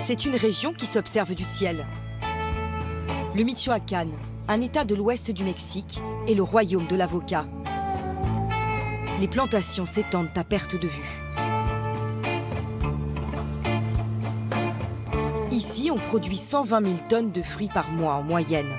C'est une région qui s'observe du ciel. Le Michoacán, un état de l'ouest du Mexique, est le royaume de l'avocat. Les plantations s'étendent à perte de vue. Ici, on produit 120 000 tonnes de fruits par mois en moyenne.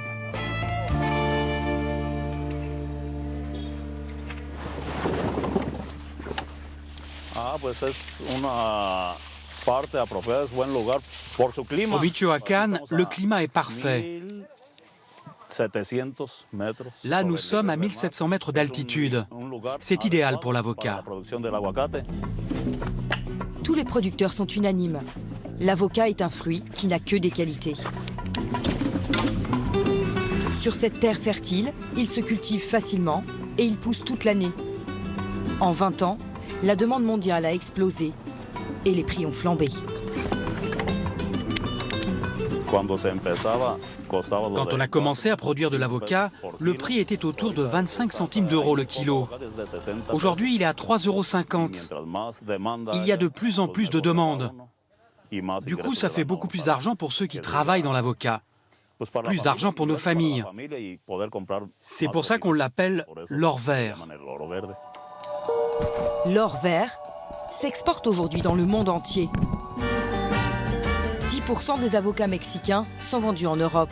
Au Michoacán, le climat est parfait. Là, nous sommes à 1700 mètres d'altitude. C'est idéal pour l'avocat. Tous les producteurs sont unanimes. L'avocat est un fruit qui n'a que des qualités. Sur cette terre fertile, il se cultive facilement et il pousse toute l'année. En 20 ans, la demande mondiale a explosé et les prix ont flambé. Quand on a commencé à produire de l'avocat, le prix était autour de 25 centimes d'euros le kilo. Aujourd'hui, il est à 3,50 €. Il y a de plus en plus de demandes. Du coup, ça fait beaucoup plus d'argent pour ceux qui travaillent dans l'avocat. Plus d'argent pour nos familles. C'est pour ça qu'on l'appelle l'or vert. L'or vert s'exporte aujourd'hui dans le monde entier. 10% des avocats mexicains sont vendus en Europe.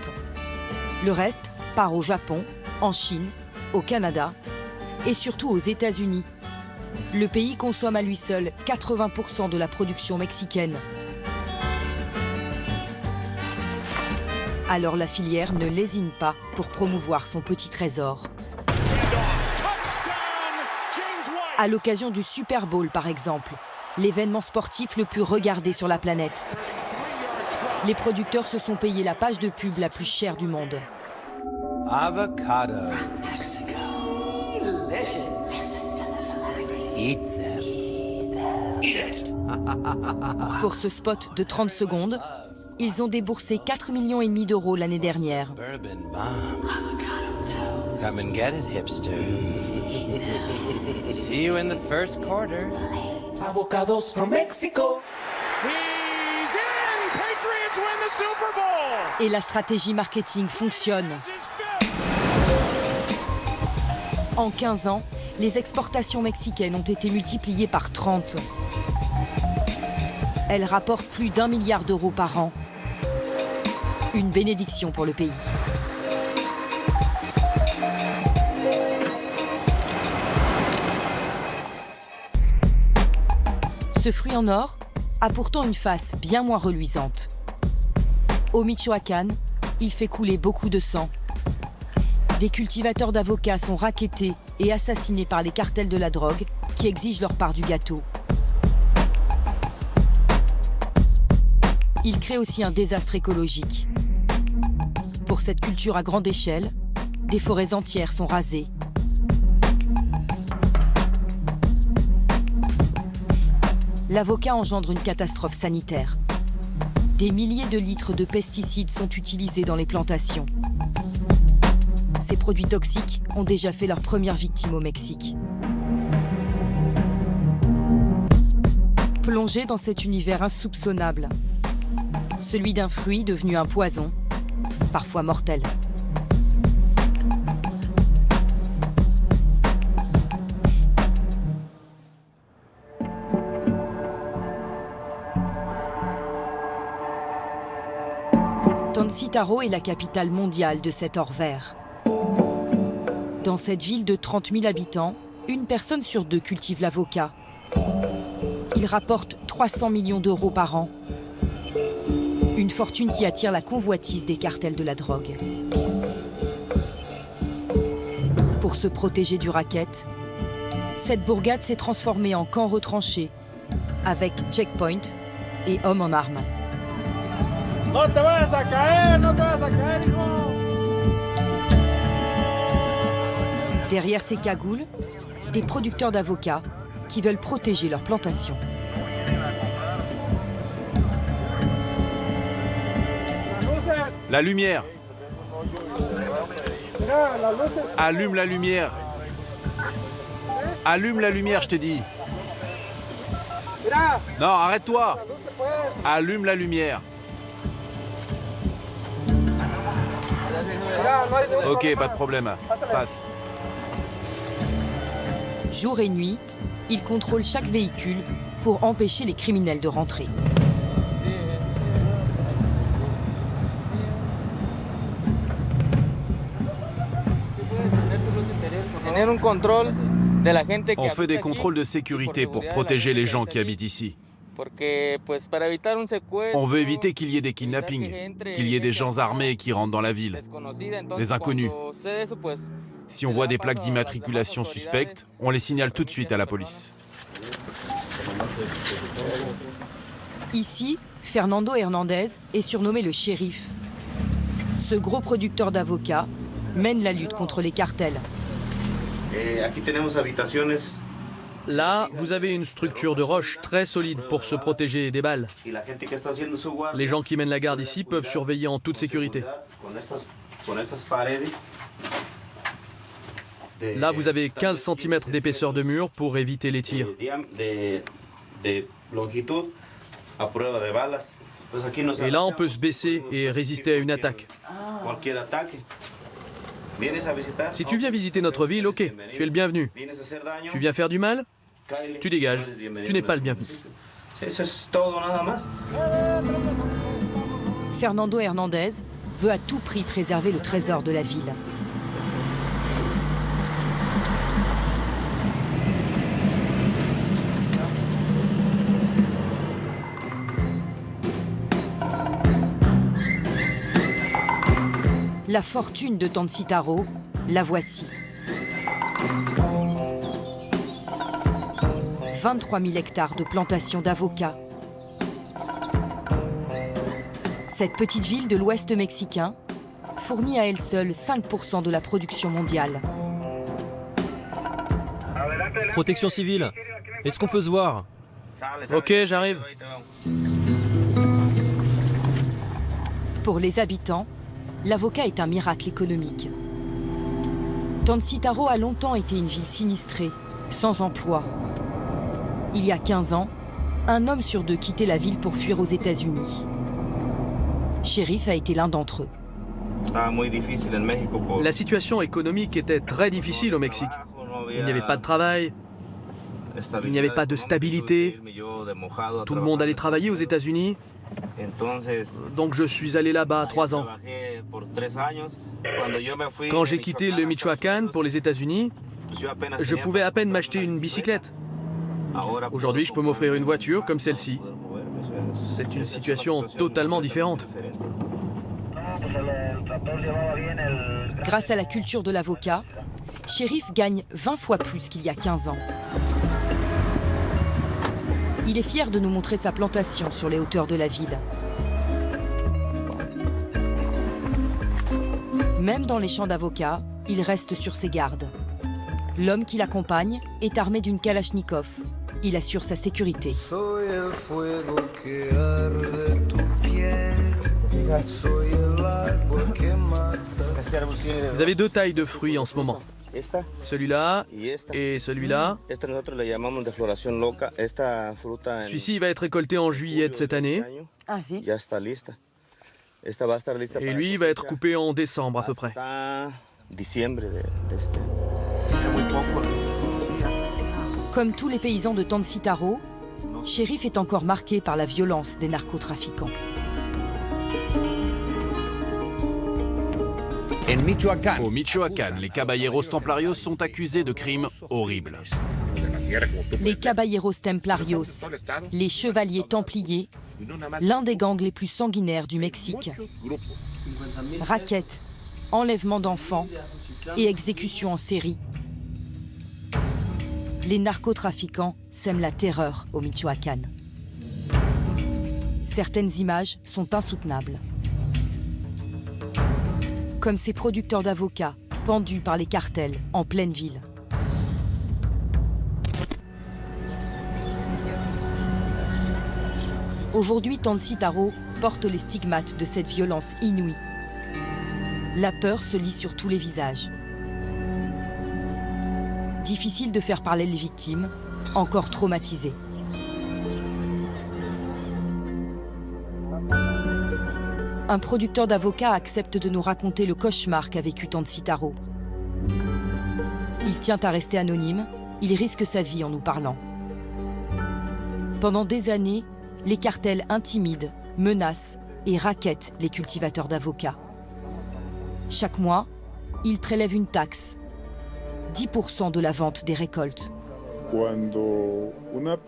Le reste part au Japon, en Chine, au Canada et surtout aux États-Unis. Le pays consomme à lui seul 80% de la production mexicaine. Alors la filière ne lésine pas pour promouvoir son petit trésor. À l'occasion du Super Bowl, par exemple, l'événement sportif le plus regardé sur la planète. Les producteurs se sont payés la page de pub la plus chère du monde. Avocado. Eat them. Eat it. Pour ce spot de 30 secondes, ils ont déboursé 4,5 millions d'euros l'année dernière. Come and get it, hipsters. See you in the first quarter. Avocados from Mexico. He's in! Patriots win the Super Bowl! Et la stratégie marketing fonctionne. En 15 ans, les exportations mexicaines ont été multipliées par 30. Elles rapportent plus d'1 milliard d'euros par an. Une bénédiction pour le pays. Ce fruit en or a pourtant une face bien moins reluisante. Au Michoacán, il fait couler beaucoup de sang. Des cultivateurs d'avocats sont rackettés et assassinés par les cartels de la drogue qui exigent leur part du gâteau. Il crée aussi un désastre écologique. Pour cette culture à grande échelle, des forêts entières sont rasées. L'avocat engendre une catastrophe sanitaire. Des milliers de litres de pesticides sont utilisés dans les plantations. Ces produits toxiques ont déjà fait leur première victime au Mexique. Plongé dans cet univers insoupçonnable, celui d'un fruit devenu un poison, parfois mortel. Toncítaro est la capitale mondiale de cet or vert. Dans cette ville de 30 000 habitants, une personne sur deux cultive l'avocat. Il rapporte 300 millions d'euros par an. Une fortune qui attire la convoitise des cartels de la drogue. Pour se protéger du racket, cette bourgade s'est transformée en camp retranché, avec checkpoint et hommes en armes. No te vayas a caer, no te vayas a caer, hijo. Derrière ces cagoules, des producteurs d'avocats qui veulent protéger leurs plantations. La lumière. Allume la lumière. Allume la lumière, je t'ai dit. Non, arrête-toi. Allume la lumière. Ok, pas de problème. Passe. Jour et nuit, ils contrôlent chaque véhicule pour empêcher les criminels de rentrer. On fait des contrôles de sécurité pour protéger les gens qui habitent ici. On veut éviter qu'il y ait des kidnappings, qu'il y ait des gens armés qui rentrent dans la ville, des inconnus. Si on voit des plaques d'immatriculation suspectes, on les signale tout de suite à la police. Ici, Fernando Hernandez est surnommé le shérif. Ce gros producteur d'avocats mène la lutte contre les cartels. Là, vous avez une structure de roche très solide pour se protéger des balles. Les gens qui mènent la garde ici peuvent surveiller en toute sécurité. Là, vous avez 15 cm d'épaisseur de mur pour éviter les tirs. Et là, on peut se baisser et résister à une attaque. Si tu viens visiter notre ville, ok, tu es le bienvenu. Tu viens faire du mal, tu dégages, tu n'es pas le bienvenu. Fernando Hernandez veut à tout prix préserver le trésor de la ville. La fortune de Tancítaro, la voici. 23 000 hectares de plantations d'avocats. Cette petite ville de l'ouest mexicain fournit à elle seule 5% de la production mondiale. Protection civile, est-ce qu'on peut se voir? Ok, j'arrive. Pour les habitants, l'avocat est un miracle économique. Tancítaro a longtemps été une ville sinistrée, sans emploi. Il y a 15 ans, un homme sur deux quittait la ville pour fuir aux États-Unis. Shérif a été l'un d'entre eux. La situation économique était très difficile au Mexique. Il n'y avait pas de travail, il n'y avait pas de stabilité. Tout le monde allait travailler aux États-Unis. Donc je suis allé là-bas 3 ans. Quand j'ai quitté le Michoacán pour les États-Unis, je pouvais à peine m'acheter une bicyclette. Aujourd'hui, je peux m'offrir une voiture comme celle-ci. C'est une situation totalement différente. Grâce à la culture de l'avocat, Shérif gagne 20 fois plus qu'il y a 15 ans. Il est fier de nous montrer sa plantation sur les hauteurs de la ville. Même dans les champs d'avocats, il reste sur ses gardes. L'homme qui l'accompagne est armé d'une Kalachnikov. Il assure sa sécurité. Vous avez 2 tailles de fruits en ce moment. Celui-là et celui-là. Celui-ci va être récolté en juillet de cette année. Et lui va être coupé en décembre à peu près. Comme tous les paysans de Tancítaro, Shérif est encore marqué par la violence des narcotrafiquants. Au Michoacán, les caballeros templarios sont accusés de crimes horribles. Les Caballeros Templarios, les chevaliers templiers, l'un des gangs les plus sanguinaires du Mexique. Raquettes, enlèvement d'enfants et exécutions en série. Les narcotrafiquants sèment la terreur au Michoacán. Certaines images sont insoutenables. Comme ces producteurs d'avocats pendus par les cartels en pleine ville. Aujourd'hui, Tancítaro porte les stigmates de cette violence inouïe. La peur se lit sur tous les visages. Difficile de faire parler les victimes, encore traumatisées. un producteur d'avocats accepte de nous raconter le cauchemar qu'a vécu Tansi Taro. Il tient à rester anonyme, il risque sa vie en nous parlant. Pendant des années, les cartels intimident, menacent et rackettent les cultivateurs d'avocats. Chaque mois, ils prélèvent une taxe, 10% de la vente des récoltes.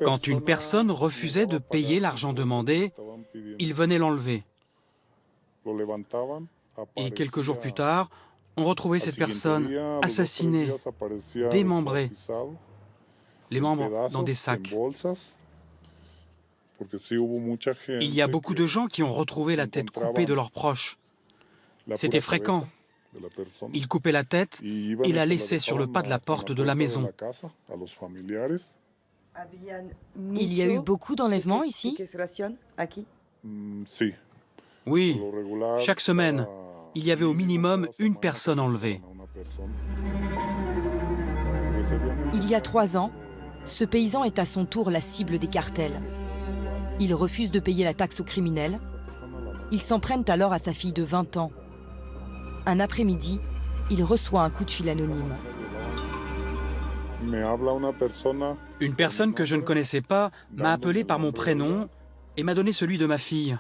Quand une personne refusait de payer l'argent demandé, ils venaient l'enlever. Et quelques jours plus tard, on retrouvait cette personne assassinée, démembrée, les membres dans des sacs. Il y a beaucoup de gens qui ont retrouvé la tête coupée de leurs proches. C'était fréquent. Ils coupaient la tête et la laissaient sur le pas de la porte de la maison. Il y a eu beaucoup d'enlèvements ici? Oui, chaque semaine, il y avait au minimum une personne enlevée. Il y a 3 ans, ce paysan est à son tour la cible des cartels. Il refuse de payer la taxe aux criminels. Ils s'en prennent alors à sa fille de 20 ans. Un après-midi, il reçoit un coup de fil anonyme. Une personne que je ne connaissais pas m'a appelé par mon prénom et m'a donné celui de ma fille.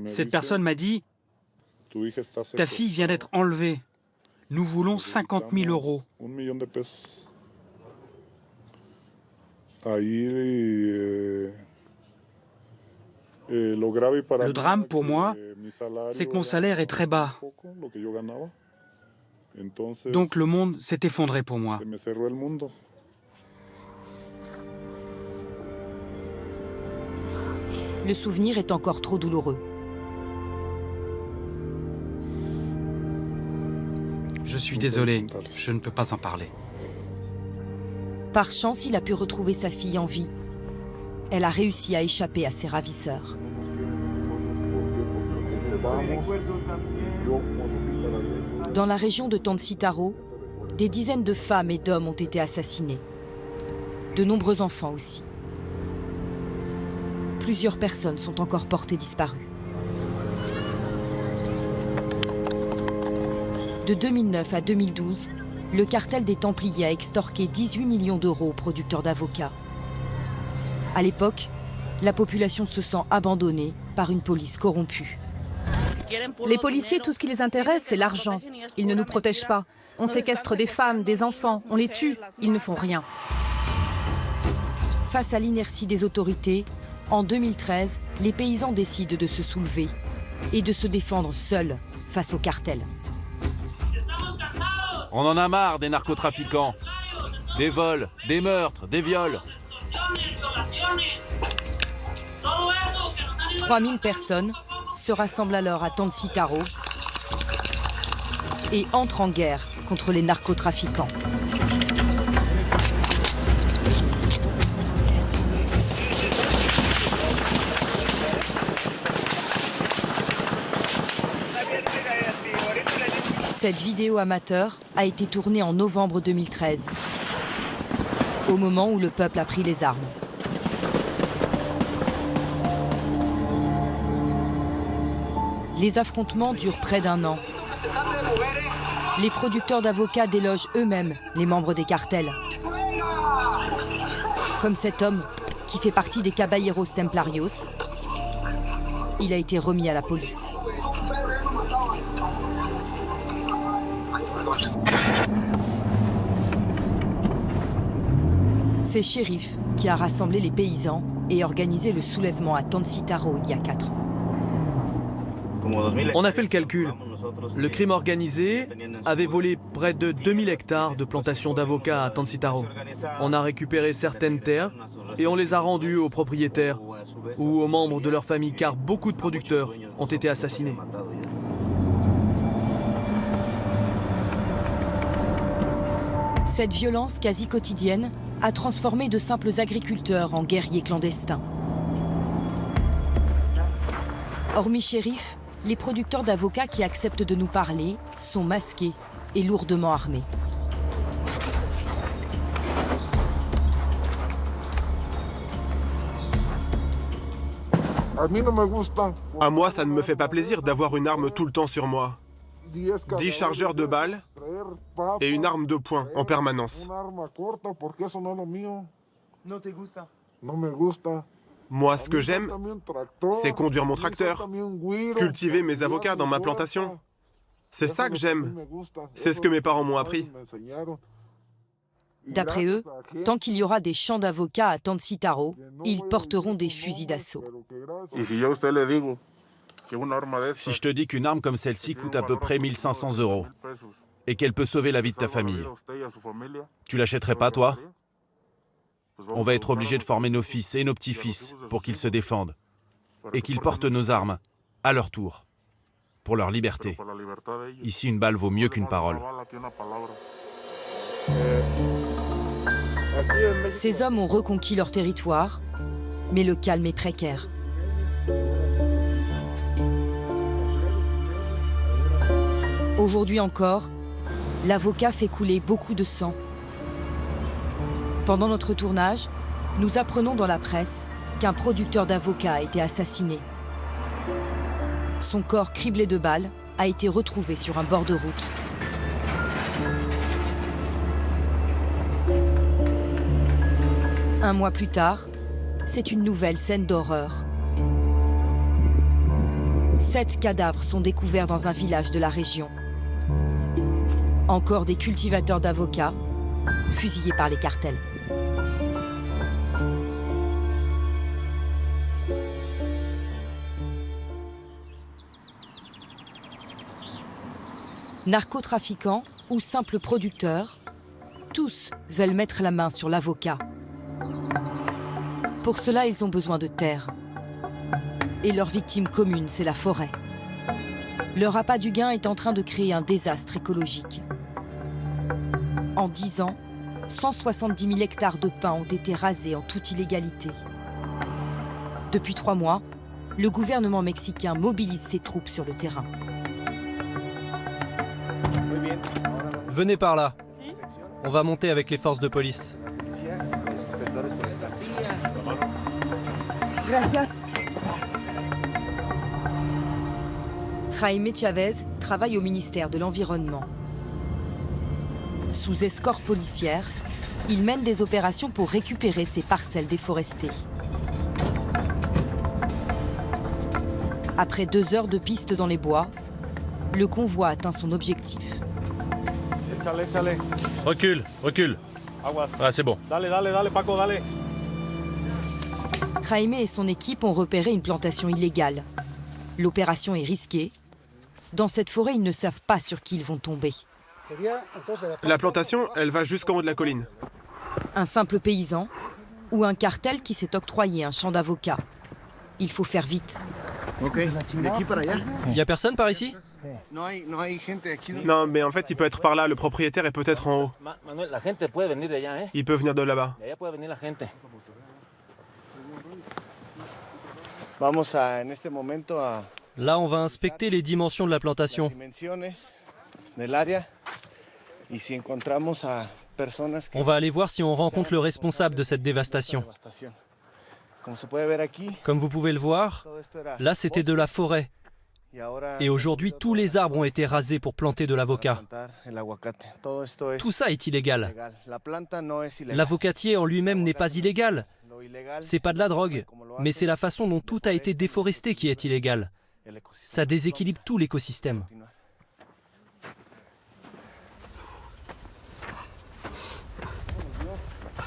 Cette personne m'a dit « Ta fille vient d'être enlevée. Nous voulons 50 000 euros. » Le drame pour moi, c'est que mon salaire est très bas. Donc le monde s'est effondré pour moi. Le souvenir est encore trop douloureux. Je suis désolé, je ne peux pas en parler. Par chance, il a pu retrouver sa fille en vie. Elle a réussi à échapper à ses ravisseurs. Dans la région de Tansi Taro, des dizaines de femmes et d'hommes ont été assassinés. De nombreux enfants aussi. Plusieurs personnes sont encore portées disparues. De 2009 à 2012, le cartel des Templiers a extorqué 18 millions d'euros aux producteurs d'avocats. À l'époque, la population se sent abandonnée par une police corrompue. Les policiers, tout ce qui les intéresse, c'est l'argent. Ils ne nous protègent pas. On séquestre des femmes, des enfants, on les tue. Ils ne font rien. Face à l'inertie des autorités, en 2013, les paysans décident de se soulever et de se défendre seuls face au cartel. On en a marre des narcotrafiquants. Des vols, des meurtres, des viols. 3000 personnes se rassemblent alors à Tansi Taro et entrent en guerre contre les narcotrafiquants. Cette vidéo amateur a été tournée en novembre 2013, au moment où le peuple a pris les armes. Les affrontements durent près d'1 an. Les producteurs d'avocats délogent eux-mêmes les membres des cartels. Comme cet homme qui fait partie des Caballeros Templarios, il a été remis à la police. C'est Shérif qui a rassemblé les paysans et organisé le soulèvement à Tansi Taro il y a 4 ans. On a fait le calcul. Le crime organisé avait volé près de 2000 hectares de plantations d'avocats à Tansi Taro. On a récupéré certaines terres et on les a rendues aux propriétaires ou aux membres de leur famille car beaucoup de producteurs ont été assassinés. Cette violence quasi quotidienne a transformé de simples agriculteurs en guerriers clandestins. Hormis Shérif, les producteurs d'avocats qui acceptent de nous parler sont masqués et lourdement armés. À moi, ça ne me fait pas plaisir d'avoir une arme tout le temps sur moi. 10 chargeurs de balles et une arme de poing en permanence. Moi, ce que j'aime, c'est conduire mon tracteur, cultiver mes avocats dans ma plantation. C'est ça que j'aime. C'est ce que mes parents m'ont appris. D'après eux, tant qu'il y aura des champs d'avocats à Tancítaro, ils porteront des fusils d'assaut. Si je te dis qu'une arme comme celle-ci coûte à peu près 1 500 € et qu'elle peut sauver la vie de ta famille, tu l'achèterais pas, toi? On va être obligé de former nos fils et nos petits-fils pour qu'ils se défendent et qu'ils portent nos armes à leur tour, pour leur liberté. Ici, une balle vaut mieux qu'une parole. Ces hommes ont reconquis leur territoire, mais le calme est précaire. Aujourd'hui encore, l'avocat fait couler beaucoup de sang. Pendant notre tournage, nous apprenons dans la presse qu'un producteur d'avocats a été assassiné. Son corps criblé de balles a été retrouvé sur un bord de route. Un mois plus tard, c'est une nouvelle scène d'horreur. 7 cadavres sont découverts dans un village de la région. Encore des cultivateurs d'avocats, fusillés par les cartels. Narcotrafiquants ou simples producteurs, tous veulent mettre la main sur l'avocat. Pour cela, ils ont besoin de terre. Et leur victime commune, c'est la forêt. Leur appât du gain est en train de créer un désastre écologique. En 10 ans, 170 000 hectares de pins ont été rasés en toute illégalité. Depuis 3 mois, le gouvernement mexicain mobilise ses troupes sur le terrain. Venez par là. On va monter avec les forces de police. Gracias. Jaime Chavez travaille au ministère de l'Environnement. Sous escorte policière, il mène des opérations pour récupérer ces parcelles déforestées. Après 2 heures de piste dans les bois, le convoi atteint son objectif. Recule, recule. Ah, c'est bon. Jaime et son équipe ont repéré une plantation illégale. L'opération est risquée. Dans cette forêt, ils ne savent pas sur qui ils vont tomber. La plantation, elle va jusqu'en haut de la colline. Un simple paysan ou un cartel qui s'est octroyé un champ d'avocats. Il faut faire vite. Il n'y a personne par ici? Non, mais en fait, il peut être par là. Le propriétaire est peut-être en haut. Il peut venir de là-bas. Là, on va inspecter les dimensions de la plantation. On va aller voir si on rencontre le responsable de cette dévastation. Comme vous pouvez le voir, là c'était de la forêt. Et aujourd'hui, tous les arbres ont été rasés pour planter de l'avocat. Tout ça est illégal. L'avocatier en lui-même n'est pas illégal. C'est pas de la drogue, mais c'est la façon dont tout a été déforesté qui est illégale. Ça déséquilibre tout l'écosystème.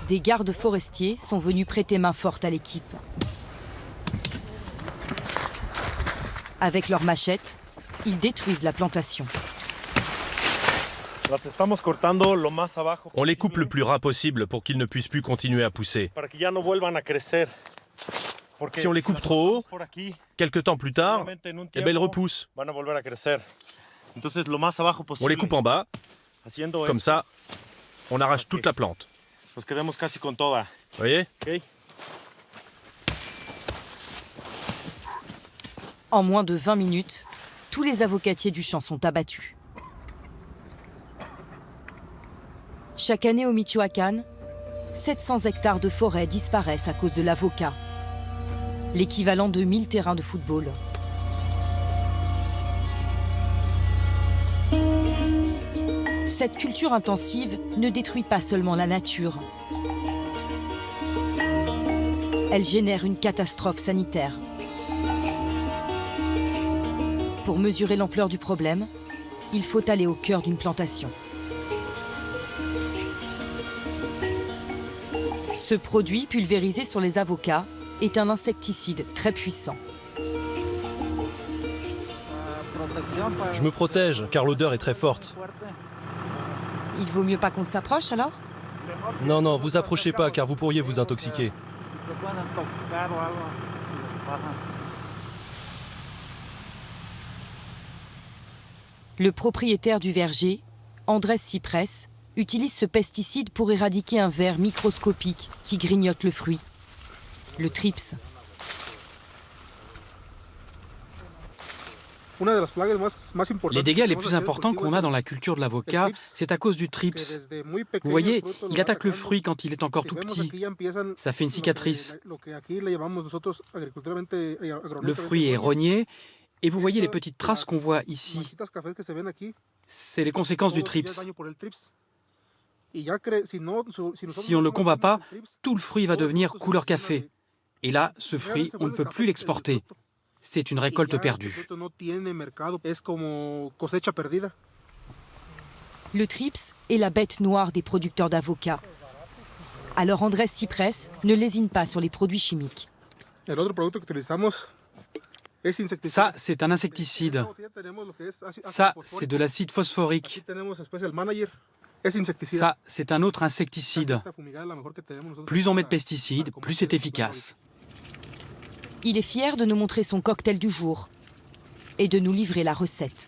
Des gardes forestiers sont venus prêter main forte à l'équipe. Avec leurs machettes, ils détruisent la plantation. On les coupe le plus ras possible pour qu'ils ne puissent plus continuer à pousser. Si on les coupe trop haut, quelques temps plus tard, eh ben, ils repoussent. On les coupe en bas, comme ça, on arrache toute la plante. Vous voyez ? En moins de 20 minutes, tous les avocatiers du champ sont abattus. Chaque année au Michoacán, 700 hectares de forêt disparaissent à cause de l'avocat. l'équivalent de 1000 terrains de football. Cette culture intensive ne détruit pas seulement la nature. Elle génère une catastrophe sanitaire. Pour mesurer l'ampleur du problème, il faut aller au cœur d'une plantation. Ce produit pulvérisé sur les avocats est un insecticide très puissant. Je me protège car l'odeur est très forte. Il vaut mieux pas qu'on s'approche alors? Non, non, vous approchez pas car vous pourriez vous intoxiquer. Le propriétaire du verger, Andrés Cyprès, utilise ce pesticide pour éradiquer un ver microscopique qui grignote le fruit, le thrips. Les dégâts les plus importants qu'on a dans la culture de l'avocat, c'est à cause du thrips. Vous voyez, il attaque le fruit quand il est encore tout petit. Ça fait une cicatrice. Le fruit est rogné et vous voyez les petites traces qu'on voit ici. C'est les conséquences du thrips. Si on ne le combat pas, tout le fruit va devenir couleur café. Et là, ce fruit, on ne peut plus l'exporter. C'est une récolte perdue. Le thrips est la bête noire des producteurs d'avocats. Alors Andrés Cyprès ne lésine pas sur les produits chimiques. Ça, c'est un insecticide. Ça, c'est de l'acide phosphorique. Ça, c'est un autre insecticide. Plus on met de pesticides, plus c'est efficace. Il est fier de nous montrer son cocktail du jour et de nous livrer la recette.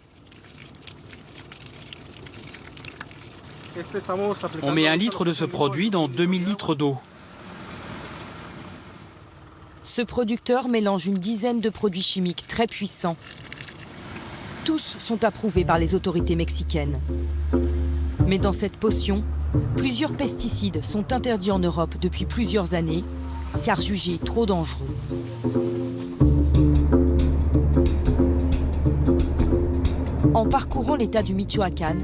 On met 1 litre de ce produit dans 2000 litres d'eau. Ce producteur mélange une dizaine de produits chimiques très puissants. Tous sont approuvés par les autorités mexicaines. Mais dans cette potion, plusieurs pesticides sont interdits en Europe depuis plusieurs années, car jugés trop dangereux. En parcourant l'état du Michoacán,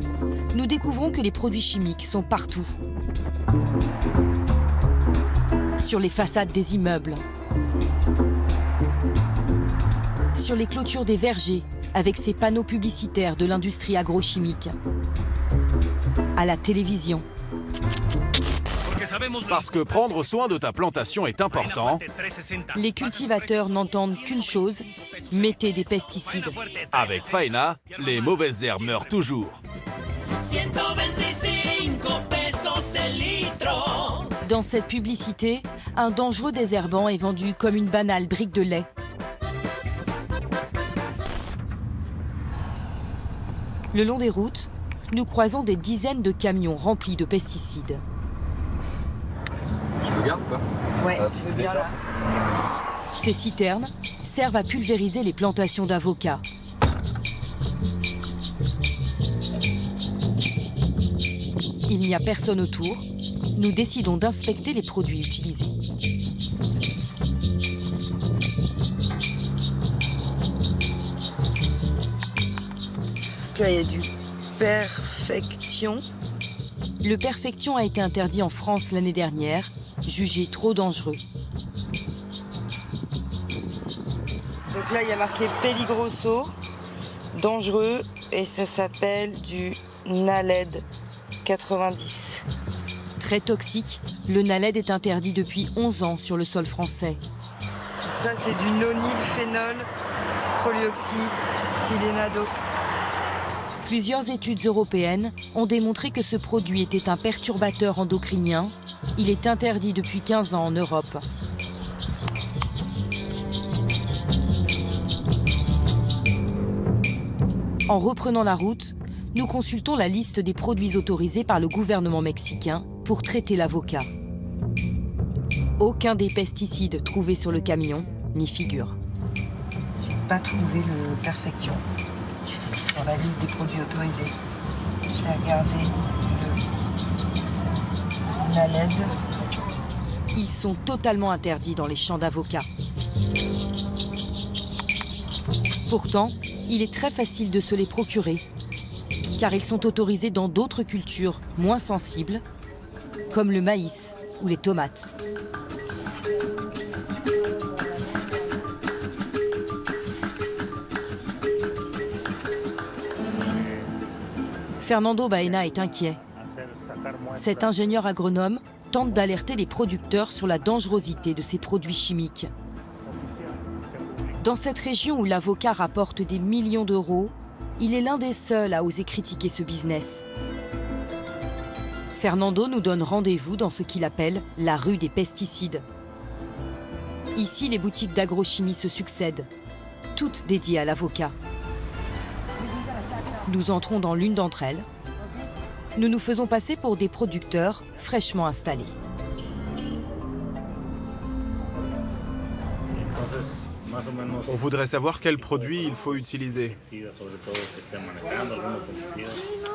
nous découvrons que les produits chimiques sont partout. Sur les façades des immeubles, sur les clôtures des vergers, avec ces panneaux publicitaires de l'industrie agrochimique, à la télévision. Parce que prendre soin de ta plantation est important. Les cultivateurs n'entendent qu'une chose, mettez des pesticides. Avec Faena, les mauvaises herbes meurent toujours. Dans cette publicité, un dangereux désherbant est vendu comme une banale brique de lait. Le long des routes, nous croisons des dizaines de camions remplis de pesticides. Je regarde ou pas? Ouais, je veux bien là. Ces citernes servent à pulvériser les plantations d'avocats. Il n'y a personne autour. Nous décidons d'inspecter les produits utilisés. Là, il y a du Perfection. Le Perfection a été interdit en France l'année dernière, jugé trop dangereux. Donc là, il y a marqué Peligroso, dangereux, et ça s'appelle du Naled 90. Très toxique, le Naled est interdit depuis 11 ans sur le sol français. Ça, c'est du nonylphénol, polyoxytylénado. Plusieurs études européennes ont démontré que ce produit était un perturbateur endocrinien. Il est interdit depuis 15 ans en Europe. En reprenant la route, nous consultons la liste des produits autorisés par le gouvernement mexicain pour traiter l'avocat. Aucun des pesticides trouvés sur le camion n'y figure. J'ai pas trouvé le Perfection dans la liste des produits autorisés. Je vais regarder le Naled. Ils sont totalement interdits dans les champs d'avocats. Pourtant, il est très facile de se les procurer, car ils sont autorisés dans d'autres cultures moins sensibles, comme le maïs ou les tomates. Fernando Baena est inquiet. Cet ingénieur agronome tente d'alerter les producteurs sur la dangerosité de ces produits chimiques. Dans cette région où l'avocat rapporte des millions d'euros, il est l'un des seuls à oser critiquer ce business. Fernando nous donne rendez-vous dans ce qu'il appelle la rue des pesticides. Ici, les boutiques d'agrochimie se succèdent, toutes dédiées à l'avocat. Nous entrons dans l'une d'entre elles. Nous nous faisons passer pour des producteurs fraîchement installés. On voudrait savoir quels produits il faut utiliser.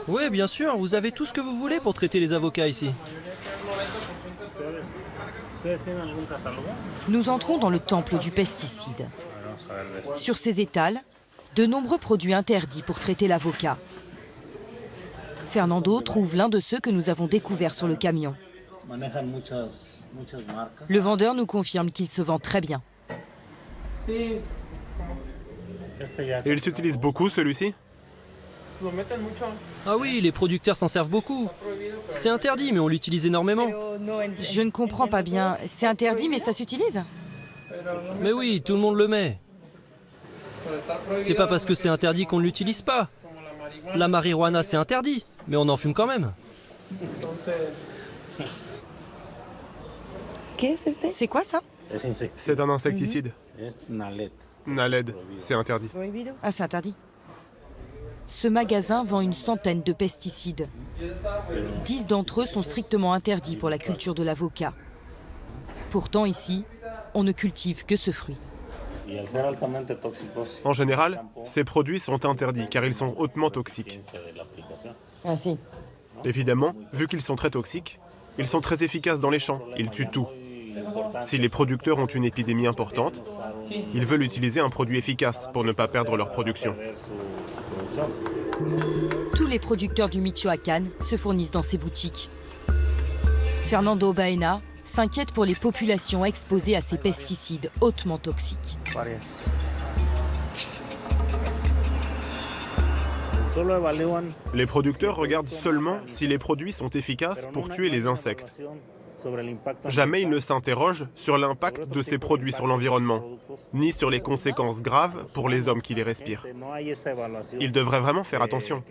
Oui, bien sûr, vous avez tout ce que vous voulez pour traiter les avocats ici. Nous entrons dans le temple du pesticide. Sur ces étals, de nombreux produits interdits pour traiter l'avocat. Fernando trouve l'un de ceux que nous avons découverts sur le camion. Le vendeur nous confirme qu'il se vend très bien. Et il s'utilise beaucoup, celui-ci? Ah oui, les producteurs s'en servent beaucoup. C'est interdit, mais on l'utilise énormément. Je ne comprends pas bien. C'est interdit, mais ça s'utilise? Mais oui, tout le monde le met. C'est pas parce que c'est interdit qu'on ne l'utilise pas. La marijuana, c'est interdit, mais on en fume quand même. C'est quoi ça? C'est un insecticide. Naled, c'est interdit. Ah, c'est interdit. Ce magasin vend une centaine de pesticides. 10 d'entre eux sont strictement interdits pour la culture de l'avocat. Pourtant, ici, on ne cultive que ce fruit. En général, ces produits sont interdits car ils sont hautement toxiques. Ah si. Évidemment, vu qu'ils sont très toxiques, ils sont très efficaces dans les champs, ils tuent tout. Si les producteurs ont une épidémie importante, ils veulent utiliser un produit efficace pour ne pas perdre leur production. Tous les producteurs du Michoacán se fournissent dans ces boutiques. Fernando Baena s'inquiète pour les populations exposées à ces pesticides hautement toxiques. Les producteurs regardent seulement si les produits sont efficaces pour tuer les insectes. Jamais ils ne s'interrogent sur l'impact de ces produits sur l'environnement, ni sur les conséquences graves pour les hommes qui les respirent. Ils devraient vraiment faire attention.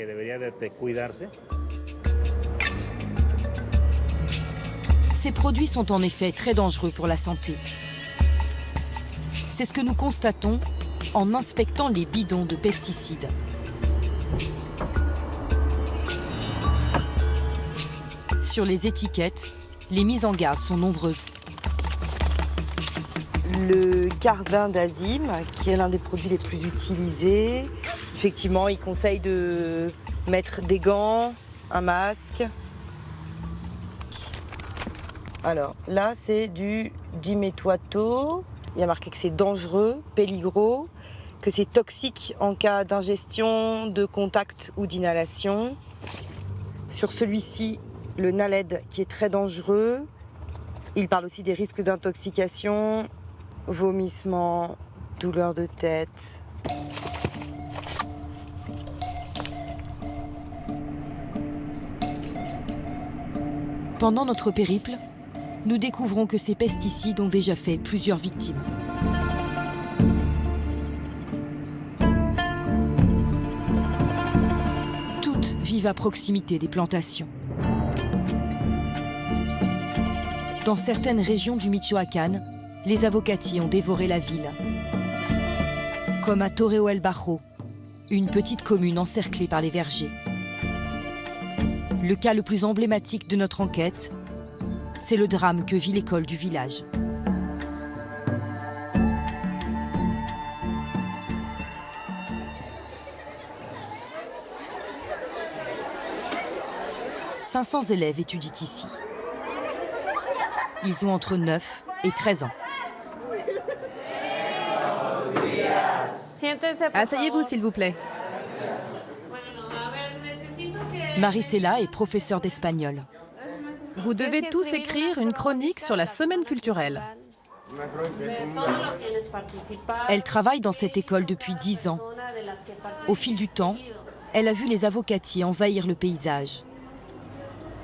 Ces produits sont en effet très dangereux pour la santé. C'est ce que nous constatons en inspectant les bidons de pesticides. Sur les étiquettes, les mises en garde sont nombreuses. Le carbendazime, qui est l'un des produits les plus utilisés. Effectivement, il conseille de mettre des gants, un masque. Alors là, c'est du diméthoato. Il y a marqué que c'est dangereux, peligro, que c'est toxique en cas d'ingestion, de contact ou d'inhalation. Sur celui-ci, le Naled, qui est très dangereux. Il parle aussi des risques d'intoxication, vomissements, douleurs de tête. Pendant notre périple, nous découvrons que ces pesticides ont déjà fait plusieurs victimes. Toutes vivent à proximité des plantations. Dans certaines régions du Michoacán, les avocatis ont dévoré la ville. Comme à Torreo el Bajo, une petite commune encerclée par les vergers. Le cas le plus emblématique de notre enquête, c'est le drame que vit l'école du village. « 500 élèves étudient ici. Ils ont entre 9 et 13 ans. Asseyez-vous, s'il vous plaît. Marisela est professeure d'espagnol. Vous devez tous écrire une chronique sur la semaine culturelle. Elle travaille dans cette école depuis 10 ans. Au fil du temps, elle a vu les avocatiers envahir le paysage.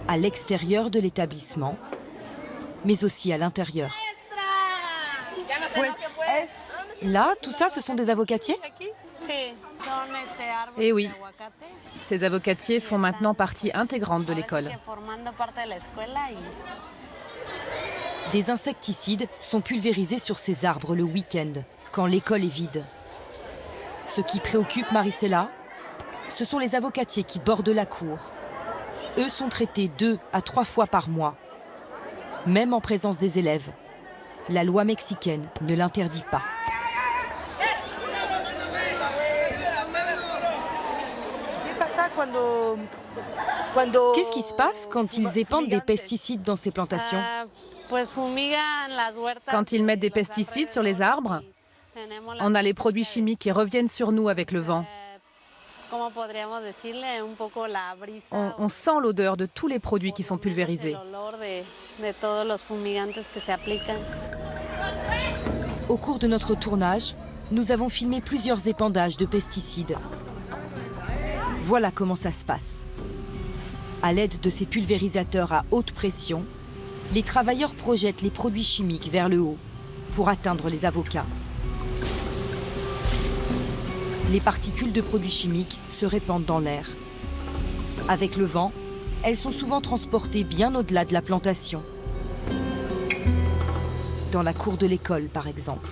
À l'extérieur de l'établissement, mais aussi à l'intérieur. Là, tout ça, ce sont des avocatiers? Eh oui, ces avocatiers font maintenant partie intégrante de l'école. Des insecticides sont pulvérisés sur ces arbres le week-end, quand l'école est vide. Ce qui préoccupe Marisela, ce sont les avocatiers qui bordent la cour. Eux sont traités 2 à 3 fois par mois, même en présence des élèves. La loi mexicaine ne l'interdit pas. Qu'est-ce qui se passe quand ils épandent des pesticides dans ces plantations? Quand ils mettent des pesticides sur les arbres, on a les produits chimiques qui reviennent sur nous avec le vent. On sent l'odeur de tous les produits qui sont pulvérisés. Au cours de notre tournage, nous avons filmé plusieurs épandages de pesticides. Voilà comment ça se passe. À l'aide de ces pulvérisateurs à haute pression, les travailleurs projettent les produits chimiques vers le haut pour atteindre les avocats. Les particules de produits chimiques se répandent dans l'air. Avec le vent, elles sont souvent transportées bien au-delà de la plantation. Dans la cour de l'école, par exemple.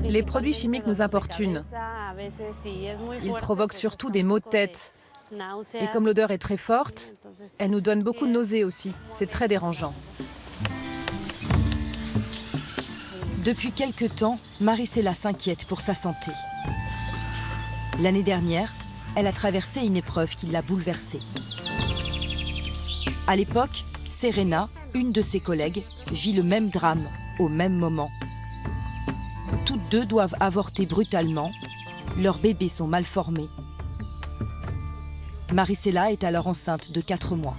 Les produits chimiques nous importunent. Ils provoquent surtout des maux de tête. Et comme l'odeur est très forte, elle nous donne beaucoup de nausées aussi. C'est très dérangeant. Depuis quelque temps, Marisela s'inquiète pour sa santé. L'année dernière, elle a traversé une épreuve qui l'a bouleversée. À l'époque, Serena, une de ses collègues, vit le même drame au même moment. Toutes deux doivent avorter brutalement. Leurs bébés sont mal formés. Marisela est alors enceinte de 4 mois.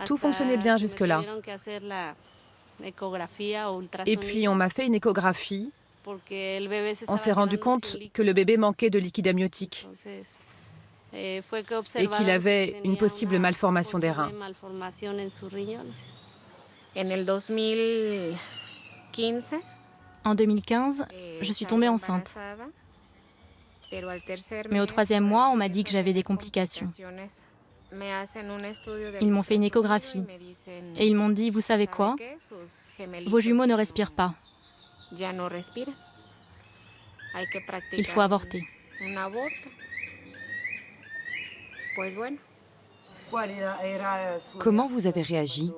Tout fonctionnait bien jusque-là. Et puis on m'a fait une échographie. On s'est rendu compte que le bébé manquait de liquide amniotique et qu'il avait une possible malformation des reins. En 2015, je suis tombée enceinte. Mais au 3e mois, on m'a dit que j'avais des complications. Ils m'ont fait une échographie et ils m'ont dit, vous savez quoi? Vos jumeaux ne respirent pas. Il faut avorter. Comment vous avez réagi?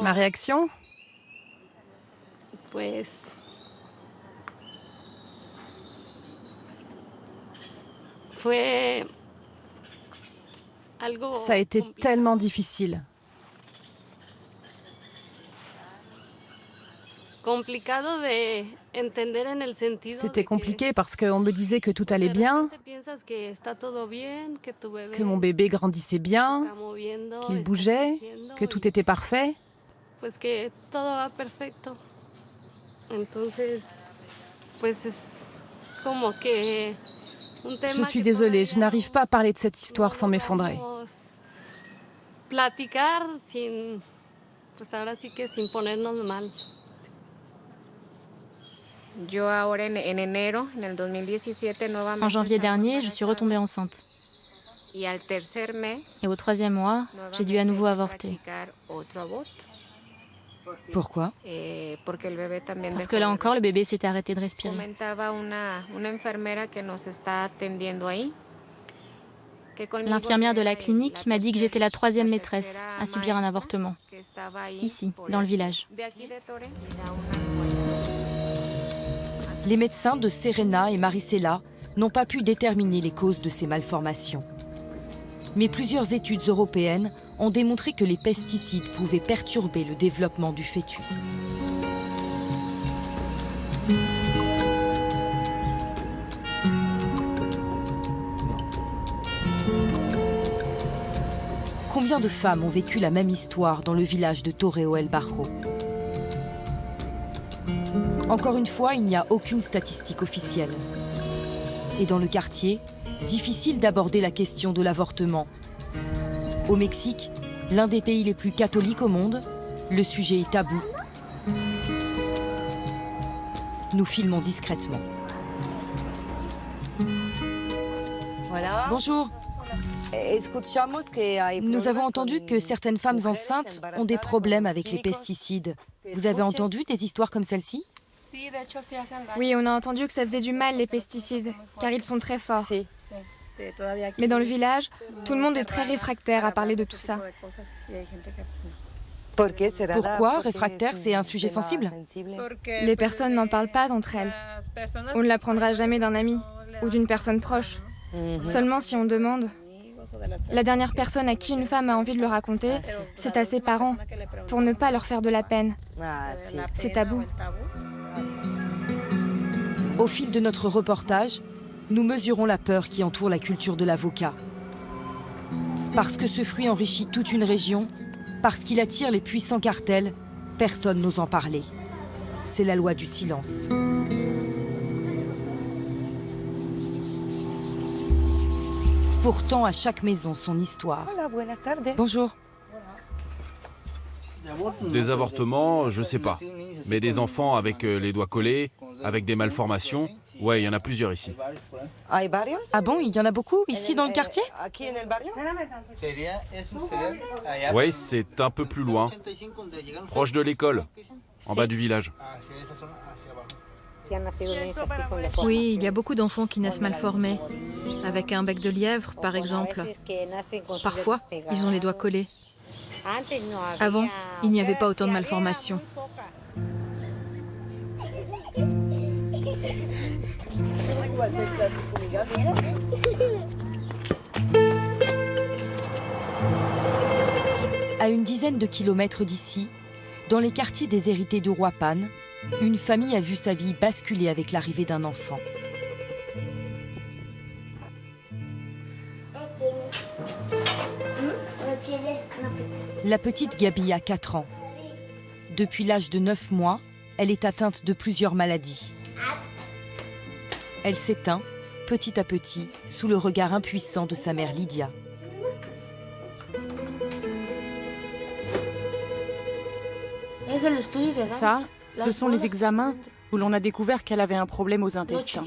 Ma réaction? Ça a été tellement difficile. C'était compliqué parce qu'on me disait que tout allait bien, que mon bébé grandissait bien, qu'il bougeait, que tout était parfait. Je suis désolée, je n'arrive pas à parler de cette histoire sans m'effondrer. En janvier dernier, je suis retombée enceinte. Et au 3e mois, j'ai dû à nouveau avorter. Pourquoi? Parce que là encore, le bébé s'était arrêté de respirer. L'infirmière de la clinique m'a dit que j'étais la 3e maîtresse à subir un avortement, ici, dans le village. Les médecins de Serena et Marisela n'ont pas pu déterminer les causes de ces malformations. Mais plusieurs études européennes ont démontré que les pesticides pouvaient perturber le développement du fœtus. Combien de femmes ont vécu la même histoire dans le village de Torreo el Bajo? Encore une fois, il n'y a aucune statistique officielle. Et dans le quartier, difficile d'aborder la question de l'avortement. Au Mexique, l'un des pays les plus catholiques au monde, le sujet est tabou. Nous filmons discrètement. Voilà. Bonjour. Nous avons entendu que certaines femmes enceintes ont des problèmes avec les pesticides. Vous avez entendu des histoires comme celle-ci? Oui, on a entendu que ça faisait du mal les pesticides, car ils sont très forts. Mais dans le village, tout le monde est très réfractaire à parler de tout ça. Pourquoi réfractaire? C'est un sujet sensible? Les personnes n'en parlent pas entre elles. On ne l'apprendra jamais d'un ami ou d'une personne proche. Seulement si on demande. La dernière personne à qui une femme a envie de le raconter, c'est à ses parents, pour ne pas leur faire de la peine. C'est tabou. Au fil de notre reportage, nous mesurons la peur qui entoure la culture de l'avocat. Parce que ce fruit enrichit toute une région, parce qu'il attire les puissants cartels, personne n'ose en parler. C'est la loi du silence. Pourtant, à chaque maison, son histoire. Bonjour. Des avortements, je sais pas. Mais des enfants avec les doigts collés, avec des malformations, ouais, il y en a plusieurs ici. Ah bon, il y en a beaucoup ici dans le quartier? Ouais, c'est un peu plus loin, proche de l'école, en bas du village. Oui, il y a beaucoup d'enfants qui naissent mal formés, avec un bec de lièvre, par exemple. Parfois, ils ont les doigts collés. Avant, il n'y avait pas autant de malformations. À une dizaine de kilomètres d'ici, dans les quartiers déshérités de Uruapan, une famille a vu sa vie basculer avec l'arrivée d'un enfant. La petite Gabi a 4 ans. Depuis l'âge de 9 mois, elle est atteinte de plusieurs maladies. Elle s'éteint, petit à petit, sous le regard impuissant de sa mère Lydia. Ça, ce sont les examens où l'on a découvert qu'elle avait un problème aux intestins.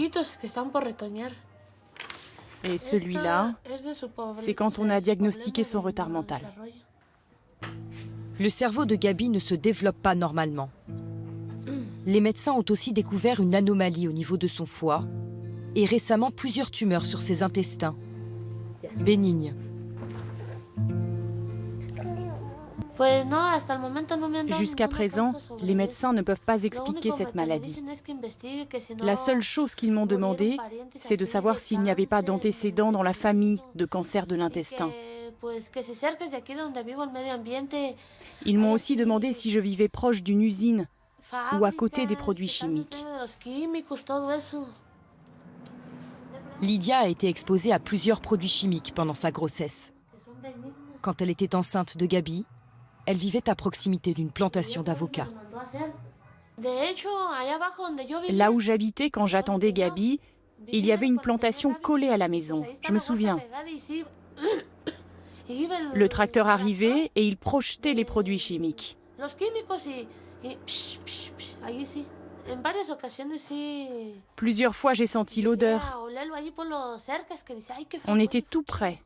Et celui-là, c'est quand on a diagnostiqué son retard mental. Le cerveau de Gabi ne se développe pas normalement. Les médecins ont aussi découvert une anomalie au niveau de son foie et récemment plusieurs tumeurs sur ses intestins, bénignes. Jusqu'à présent, les médecins ne peuvent pas expliquer cette maladie. La seule chose qu'ils m'ont demandé, c'est de savoir s'il n'y avait pas d'antécédents dans la famille de cancer de l'intestin. Ils m'ont aussi demandé si je vivais proche d'une usine ou à côté des produits chimiques. Lydia a été exposée à plusieurs produits chimiques pendant sa grossesse. Quand elle était enceinte de Gabi, elle vivait à proximité d'une plantation d'avocats. Là où j'habitais quand j'attendais Gabi, il y avait une plantation collée à la maison, je me souviens. Le tracteur arrivait et il projetait les produits chimiques. Plusieurs fois, j'ai senti l'odeur. On était tout près.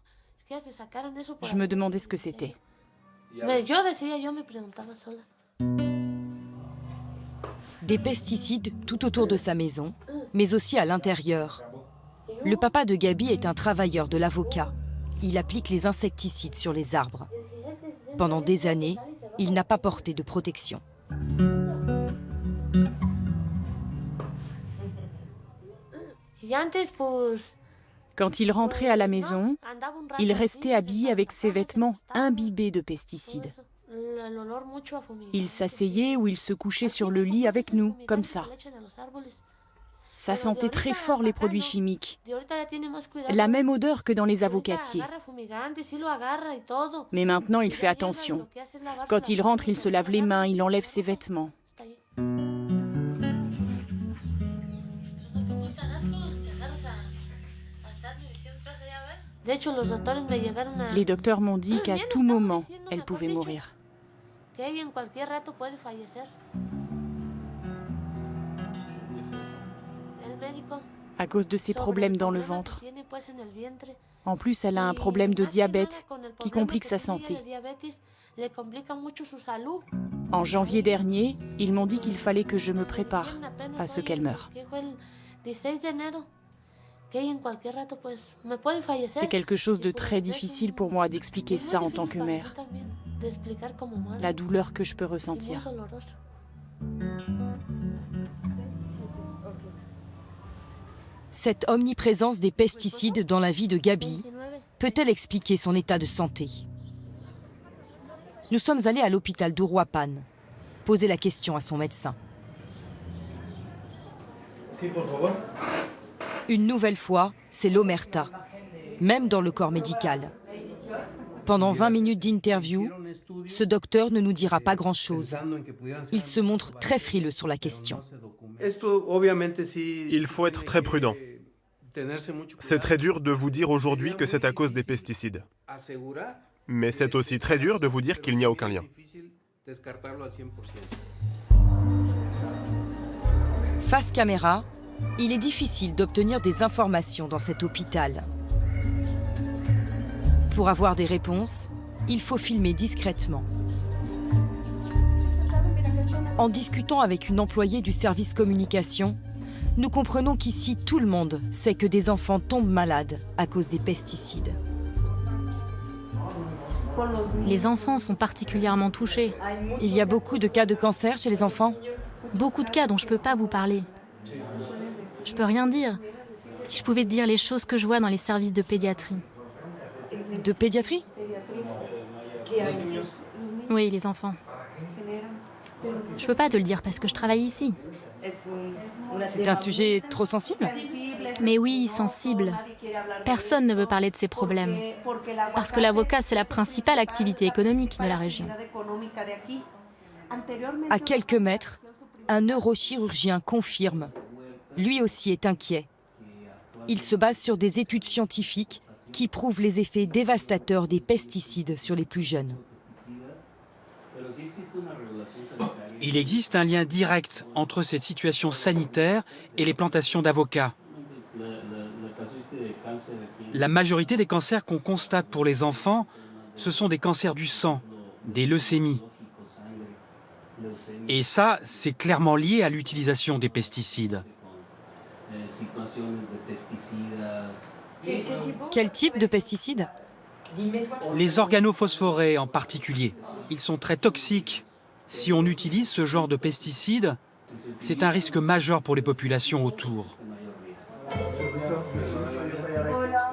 Je me demandais ce que c'était. Des pesticides tout autour de sa maison, mais aussi à l'intérieur. Le papa de Gabi est un travailleur de l'avocat. Il applique les insecticides sur les arbres. Pendant des années, il n'a pas porté de protection. Quand il rentrait à la maison, il restait habillé avec ses vêtements imbibés de pesticides. Il s'asseyait ou il se couchait sur le lit avec nous, comme ça. Ça sentait très fort les produits chimiques. La même odeur que dans les avocatiers. Mais maintenant, il fait attention. Quand il rentre, il se lave les mains, il enlève ses vêtements. Les docteurs m'ont dit qu'à tout moment, elle pouvait mourir. À cause de ses problèmes dans le ventre. En plus, elle a un problème de diabète qui complique sa santé. En janvier dernier, ils m'ont dit qu'il fallait que je me prépare à ce qu'elle meure. C'est quelque chose de très difficile pour moi d'expliquer ça en tant que mère. La douleur que je peux ressentir. Cette omniprésence des pesticides dans la vie de Gaby peut-elle expliquer son état de santé? Nous sommes allés à l'hôpital d'Uruapan, poser la question à son médecin. Une nouvelle fois, c'est l'omerta, même dans le corps médical. Pendant 20 minutes d'interview, ce docteur ne nous dira pas grand-chose. Il se montre très frileux sur la question. Il faut être très prudent. C'est très dur de vous dire aujourd'hui que c'est à cause des pesticides. Mais c'est aussi très dur de vous dire qu'il n'y a aucun lien. Face caméra, il est difficile d'obtenir des informations dans cet hôpital. Pour avoir des réponses, il faut filmer discrètement. En discutant avec une employée du service communication, nous comprenons qu'ici, tout le monde sait que des enfants tombent malades à cause des pesticides. Les enfants sont particulièrement touchés. Il y a beaucoup de cas de cancer chez les enfants? Beaucoup de cas dont je ne peux pas vous parler. Je ne peux rien dire. Si je pouvais te dire les choses que je vois dans les services de pédiatrie. De pédiatrie? Oui, les enfants. Je ne peux pas te le dire parce que je travaille ici. C'est un sujet trop sensible? Mais oui, sensible. Personne ne veut parler de ces problèmes. Parce que l'avocat, c'est la principale activité économique de la région. À quelques mètres, un neurochirurgien confirme. Lui aussi est inquiet. Il se base sur des études scientifiques qui prouvent les effets dévastateurs des pesticides sur les plus jeunes. Il existe un lien direct entre cette situation sanitaire et les plantations d'avocats. La majorité des cancers qu'on constate pour les enfants, ce sont des cancers du sang, des leucémies. Et ça, c'est clairement lié à l'utilisation des pesticides. Quel type de pesticides? Les organophosphorés en particulier. Ils sont très toxiques. Si on utilise ce genre de pesticides, c'est un risque majeur pour les populations autour.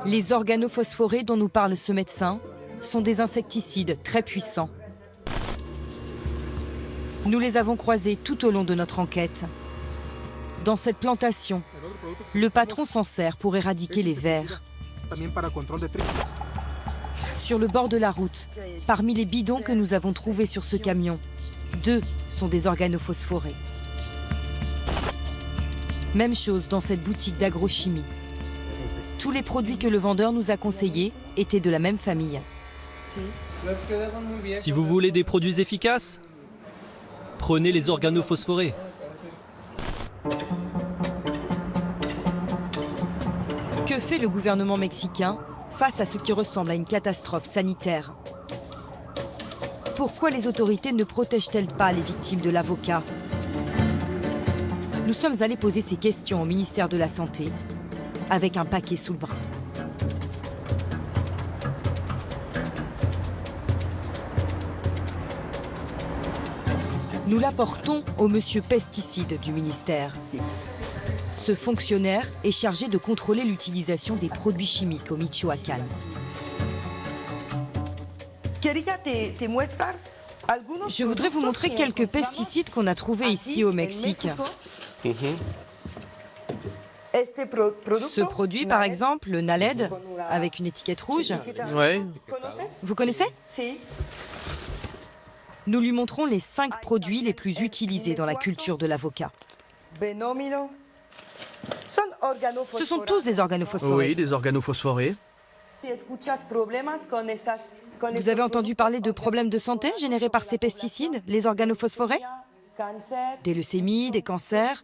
Les organophosphorés dont nous parle ce médecin sont des insecticides très puissants. Nous les avons croisés tout au long de notre enquête. Dans cette plantation, le patron s'en sert pour éradiquer les vers. Sur le bord de la route, parmi les bidons que nous avons trouvés sur ce camion, 2 sont des organophosphorés. Même chose dans cette boutique d'agrochimie. Tous les produits que le vendeur nous a conseillés étaient de la même famille. Si vous voulez des produits efficaces, prenez les organophosphorés. Que fait le gouvernement mexicain face à ce qui ressemble à une catastrophe sanitaire? Pourquoi les autorités ne protègent-elles pas les victimes de l'avocat? Nous sommes allés poser ces questions au ministère de la Santé, avec un paquet sous le bras. Nous l'apportons au monsieur pesticide du ministère. Ce Ce fonctionnaire est chargé de contrôler l'utilisation des produits chimiques au Michoacán. Je voudrais vous montrer quelques pesticides qu'on a trouvés ici au Mexique. Ce produit, par exemple, le Naled, avec une étiquette rouge. Ouais. Vous connaissez? Nous lui montrons les 5 produits les plus utilisés dans la culture de l'avocat. Ce sont tous des organophosphorés. Oui, des organophosphorés. Vous avez entendu parler de problèmes de santé générés par ces pesticides, les organophosphorés? Des leucémies, des cancers.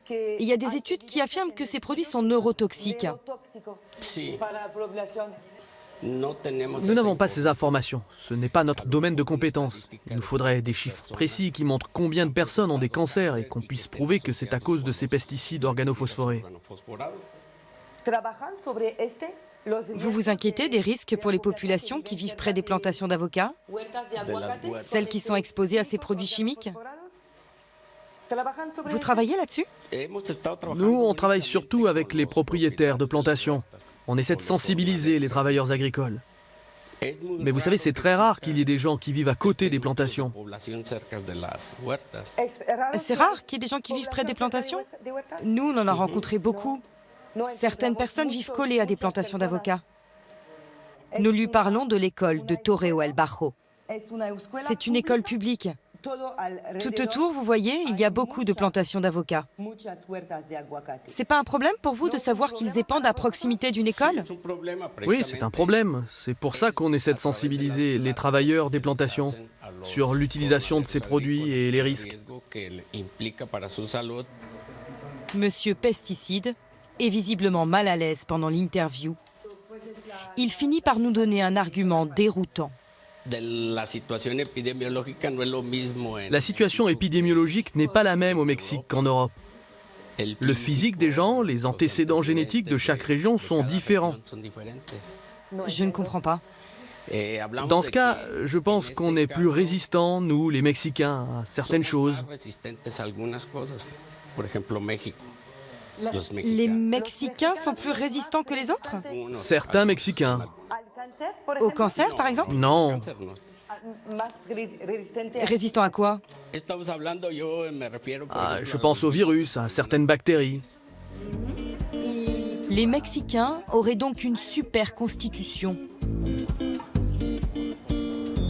Il y a des études qui affirment que ces produits sont neurotoxiques. Nous n'avons pas ces informations. Ce n'est pas notre domaine de compétence. Il nous faudrait des chiffres précis qui montrent combien de personnes ont des cancers et qu'on puisse prouver que c'est à cause de ces pesticides organophosphorés. Vous vous inquiétez des risques pour les populations qui vivent près des plantations d'avocats? Celles qui sont exposées à ces produits chimiques? Vous travaillez là-dessus? Nous, on travaille surtout avec les propriétaires de plantations. On essaie de sensibiliser les travailleurs agricoles. Mais vous savez, c'est très rare qu'il y ait des gens qui vivent à côté des plantations. C'est rare qu'il y ait des gens qui vivent près des plantations? Nous, on en a rencontré beaucoup. Certaines personnes vivent collées à des plantations d'avocats. Nous lui parlons de l'école de Torreo el Bajo. C'est une école publique. Tout autour, vous voyez, il y a beaucoup de plantations d'avocats. C'est pas un problème pour vous de savoir qu'ils épandent à proximité d'une école? Oui, c'est un problème. C'est pour ça qu'on essaie de sensibiliser les travailleurs des plantations sur l'utilisation de ces produits et les risques. Monsieur Pesticide est visiblement mal à l'aise pendant l'interview. Il finit par nous donner un argument déroutant. La situation épidémiologique n'est pas la même au Mexique qu'en Europe. Le physique des gens, les antécédents génétiques de chaque région sont différents. Je ne comprends pas. Dans ce cas, je pense qu'on est plus résistants, nous, les Mexicains, à certaines choses. Les Mexicains sont plus résistants que les autres? Certains Mexicains. Au cancer, par exemple? Non. Résistant à quoi? Je pense au virus, à certaines bactéries. Les Mexicains auraient donc une super constitution.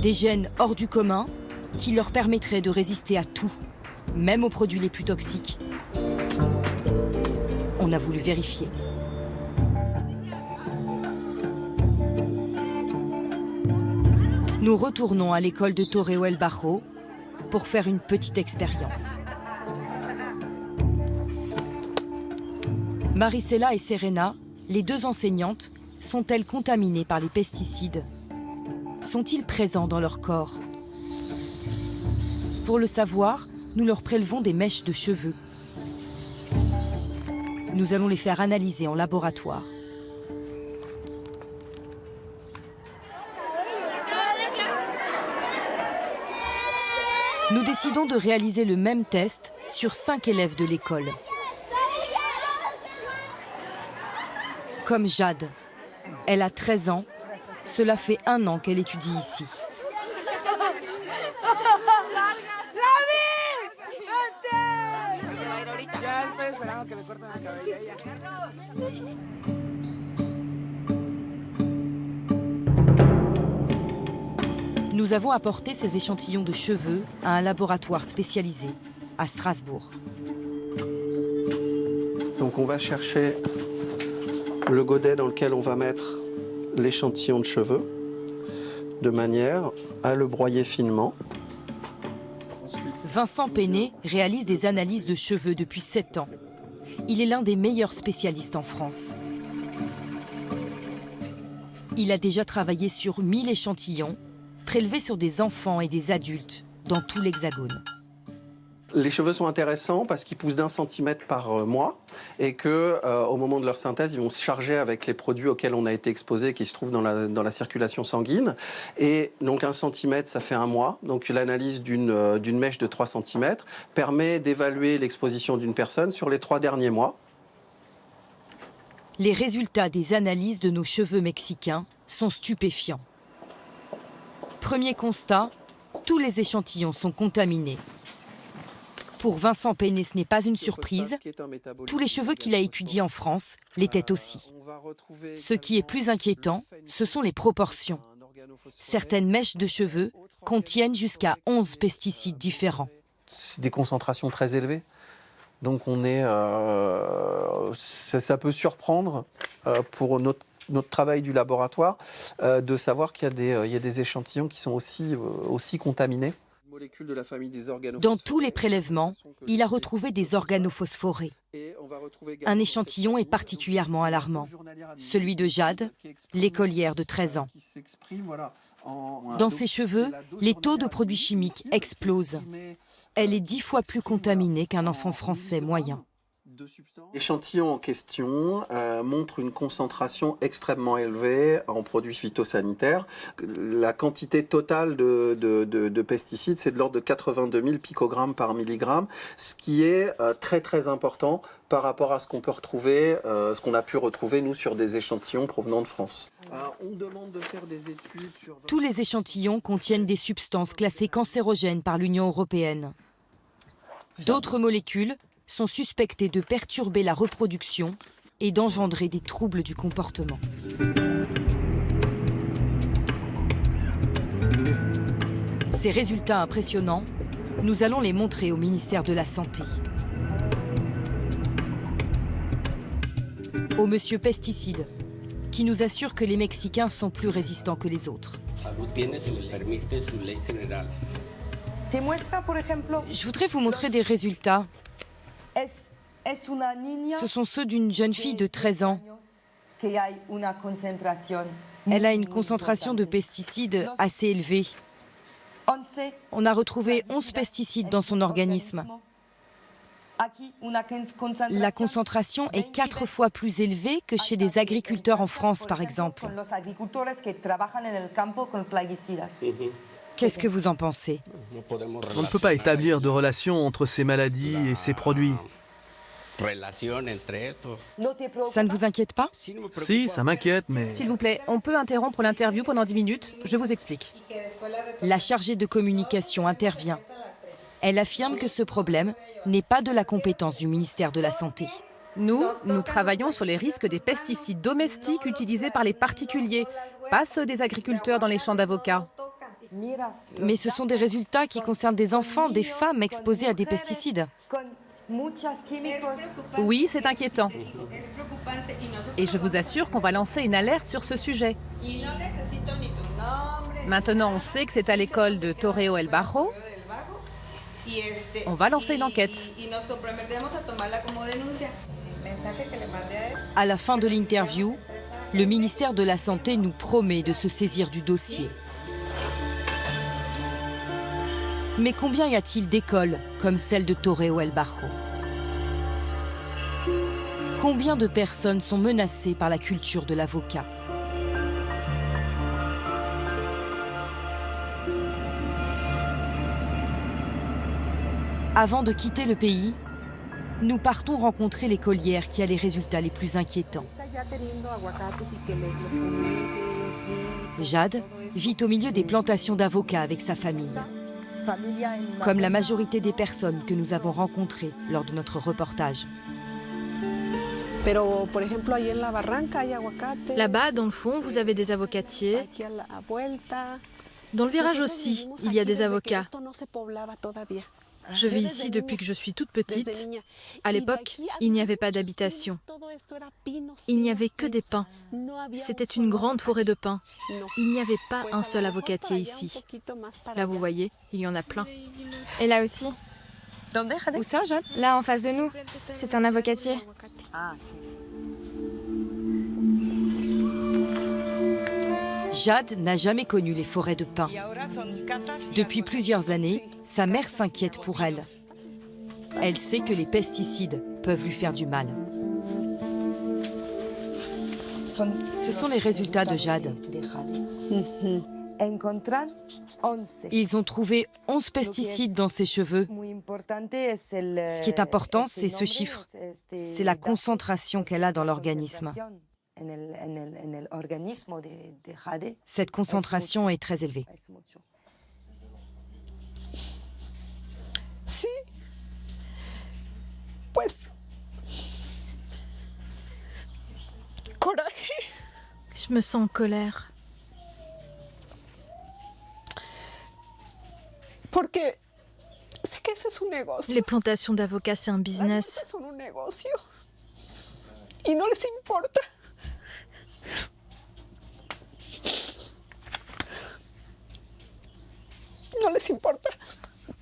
Des gènes hors du commun qui leur permettraient de résister à tout, même aux produits les plus toxiques. On a voulu vérifier. Nous retournons à l'école de Torreo el Bajo pour faire une petite expérience. Marisela et Serena, les 2 enseignantes, sont-elles contaminées par les pesticides? Sont-ils présents dans leur corps? Pour le savoir, nous leur prélevons des mèches de cheveux. Nous allons les faire analyser en laboratoire. Nous décidons de réaliser le même test sur 5 élèves de l'école. Comme Jade. Elle a 13 ans. Cela fait 1 an qu'elle étudie ici. Nous avons apporté ces échantillons de cheveux à un laboratoire spécialisé à Strasbourg. Donc on va chercher le godet dans lequel on va mettre l'échantillon de cheveux de manière à le broyer finement. Vincent Péné réalise des analyses de cheveux depuis 7 ans. Il est l'un des meilleurs spécialistes en France. Il a déjà travaillé sur 1000 échantillons prélevés sur des enfants et des adultes dans tout l'Hexagone. Les cheveux sont intéressants parce qu'ils poussent d'1 centimètre par mois et qu'au moment de leur synthèse, ils vont se charger avec les produits auxquels on a été exposé qui se trouvent dans la circulation sanguine. Et donc 1 centimètre, ça fait 1 mois. Donc l'analyse d'une mèche de 3 centimètres permet d'évaluer l'exposition d'une personne sur les 3 derniers mois. les résultats des analyses de nos cheveux mexicains sont stupéfiants. Premier constat, tous les échantillons sont contaminés. Pour Vincent Peine, ce n'est pas une surprise. Tous les cheveux qu'il a étudiés en France l'étaient aussi. Ce qui est plus inquiétant, ce sont les proportions. Certaines mèches de cheveux contiennent jusqu'à 11 pesticides différents. C'est des concentrations très élevées. Donc ça peut surprendre pour notre travail du laboratoire de savoir qu'il y a des échantillons qui sont aussi contaminés. Dans tous les prélèvements, il a retrouvé des organophosphorés. Un échantillon est particulièrement alarmant, celui de Jade, l'écolière de 13 ans. Dans ses cheveux, les taux de produits chimiques explosent. Elle est 10 fois plus contaminée qu'un enfant français moyen. L'échantillon en question montre une concentration extrêmement élevée en produits phytosanitaires. La quantité totale de pesticides, c'est de l'ordre de 82 000 picogrammes par milligramme, ce qui est très très important par rapport à ce qu'on peut retrouver, ce qu'on a pu retrouver nous sur des échantillons provenant de France. On demande de faire des études sur... Tous les échantillons contiennent des substances classées cancérogènes par l'Union européenne. D'autres molécules sont suspectés de perturber la reproduction et d'engendrer des troubles du comportement. Ces résultats impressionnants, nous allons les montrer au ministère de la Santé. Au monsieur pesticide, qui nous assure que les Mexicains sont plus résistants que les autres. Je voudrais vous montrer des résultats. Ce sont ceux d'une jeune fille de 13 ans. Elle a une concentration de pesticides assez élevée. On a retrouvé 11 pesticides dans son organisme. La concentration est 4 fois plus élevée que chez des agriculteurs en France, par exemple. Qu'est-ce que vous en pensez? On ne peut pas établir de relation entre ces maladies et ces produits. Ça ne vous inquiète pas? Si, ça m'inquiète, mais... S'il vous plaît, on peut interrompre l'interview pendant 10 minutes. Je vous explique. La chargée de communication intervient. Elle affirme que ce problème n'est pas de la compétence du ministère de la Santé. Nous travaillons sur les risques des pesticides domestiques utilisés par les particuliers, pas ceux des agriculteurs dans les champs d'avocats. Mais ce sont des résultats qui concernent des enfants, des femmes exposées à des pesticides. Oui, c'est inquiétant. Et je vous assure qu'on va lancer une alerte sur ce sujet. Maintenant, on sait que c'est à l'école de Torreo El Barro. On va lancer une enquête. À la fin de l'interview, le ministère de la Santé nous promet de se saisir du dossier. Mais combien y a-t-il d'écoles comme celle de Torreo El Barro? Combien de personnes sont menacées par la culture de l'avocat? Avant de quitter le pays, nous partons rencontrer l'écolière qui a les résultats les plus inquiétants. Jade vit au milieu des plantations d'avocats avec sa famille. Comme la majorité des personnes que nous avons rencontrées lors de notre reportage. Là-bas, dans le fond, vous avez des avocatiers. Dans le virage aussi, il y a des avocats. Je vis ici depuis que je suis toute petite. À l'époque, il n'y avait pas d'habitation. Il n'y avait que des pins. C'était une grande forêt de pins. Il n'y avait pas un seul avocatier ici. Là, vous voyez, il y en a plein. Et là aussi. Où ça, Jade? Là, en face de nous. C'est un avocatier. Jade n'a jamais connu les forêts de pins. Depuis plusieurs années, sa mère s'inquiète pour elle. Elle sait que les pesticides peuvent lui faire du mal. Ce sont les résultats de Jade. Ils ont trouvé 11 pesticides dans ses cheveux. Ce qui est important, c'est ce chiffre. C'est la concentration qu'elle a dans l'organisme. Cette concentration est très élevée. Je me sens en colère. Les plantations d'avocats, c'est un business.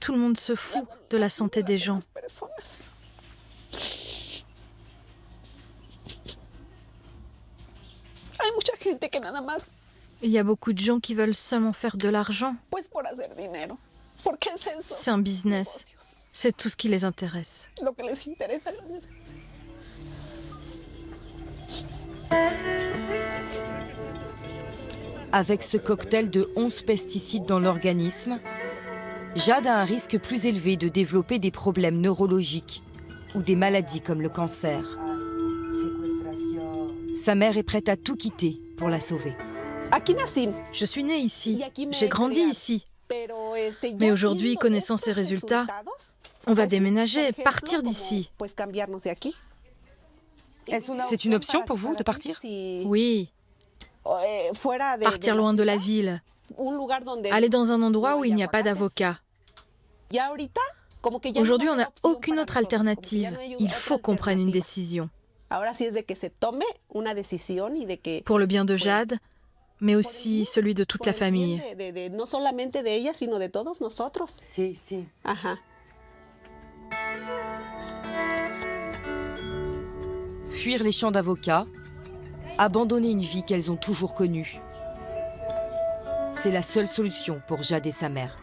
Tout le monde se fout de la santé des gens. Il y a beaucoup de gens qui veulent seulement faire de l'argent. C'est un business. C'est tout ce qui les intéresse. Avec ce cocktail de 11 pesticides dans l'organisme, Jade a un risque plus élevé de développer des problèmes neurologiques ou des maladies comme le cancer. Sa mère est prête à tout quitter pour la sauver. Je suis née ici, j'ai grandi ici. Mais aujourd'hui, connaissant ces résultats, on va déménager, partir d'ici. C'est une option pour vous de partir? Oui. Partir loin de la ville. Aller dans un endroit où il n'y a pas d'avocat. Aujourd'hui, on n'a aucune autre alternative. Il faut qu'on prenne une décision. Pour le bien de Jade, mais aussi celui de toute la famille. Fuir les champs d'avocats, abandonner une vie qu'elles ont toujours connue. C'est la seule solution pour Jade et sa mère.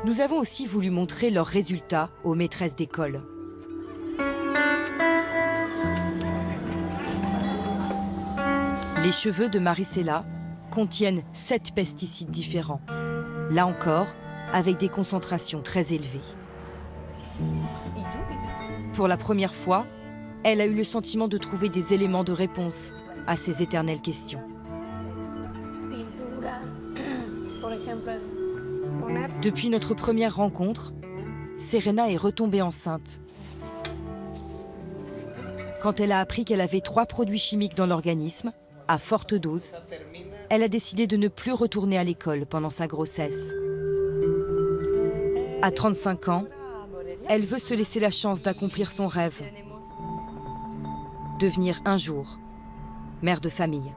Nous avons aussi voulu montrer leurs résultats aux maîtresses d'école. Les cheveux de Maricela contiennent 7 pesticides différents. Là encore, avec des concentrations très élevées. Pour la première fois, elle a eu le sentiment de trouver des éléments de réponse à ces éternelles questions. Depuis notre première rencontre, Serena est retombée enceinte. Quand elle a appris qu'elle avait 3 produits chimiques dans l'organisme, à forte dose, elle a décidé de ne plus retourner à l'école pendant sa grossesse. À 35 ans, elle veut se laisser la chance d'accomplir son rêve. Devenir un jour mère de famille.